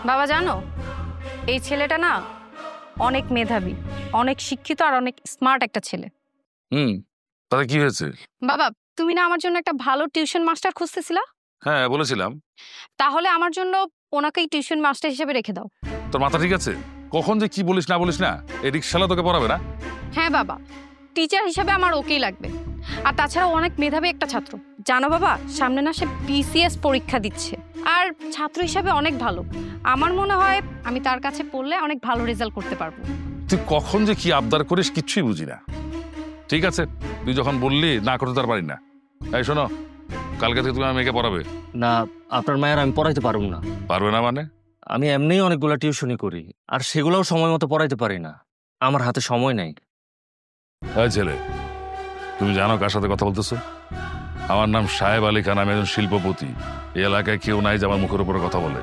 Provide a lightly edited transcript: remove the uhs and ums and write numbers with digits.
বাবা জানো, এই ছেলেটা না অনেক মেধাবী, অনেক শিক্ষিত আর অনেক স্মার্ট একটা ছেলে। হুম, তাতে কি হয়েছে? বাবা, তুমি না আমার জন্য একটা ভালো টিউশন মাস্টার খুঁজতেছিলা? হ্যাঁ, বলেছিলাম। তাহলে আমার জন্য ওনাকেই টিউশন মাস্টার হিসেবে রেখে দাও। তোর মাথা ঠিক আছে? কখন যে কি বলিস না বলিস না, এই রিক্সালা তোকে পড়াবে না? হ্যাঁ বাবা, টিচার হিসেবে আমার ওকেই লাগবে। আর তাছাড়া অনেক মেধাবী একটা ছাত্র, জানো বাবা, সামনে না সে বিসিএস পরীক্ষা দিচ্ছে। আর ছাত্র হিসাবে অনেক ভালো। আমার মনে হয় আমি তার কাছে পড়লে অনেক ভালো রেজাল্ট করতে পারবো। তুই কখন যে কি আবদার করিস কিচ্ছুই বুঝি না। ঠিক আছে, তুই যখন বললি না করতে তার পারি না। এই শোনো, কালকে থেকে তুমি আমার মেয়েকে পড়াবে। না, আপনার মায়ের আমি পড়াইতে পারবো না। পারবে না মানে? আমি এমনিই অনেকগুলো টিউশনই করি, আর সেগুলোও সময় মতো পড়াইতে পারি না। আমার হাতে সময় নাই। এই ছেলে, তুমি জানো কার সাথে কথা বলতেছো? আমার নাম সাহেব আলী খান, আমি একজন শিল্পপতি। এই এলাকায় কেউ নাই যে আমার মুখের উপরে কথা বলে।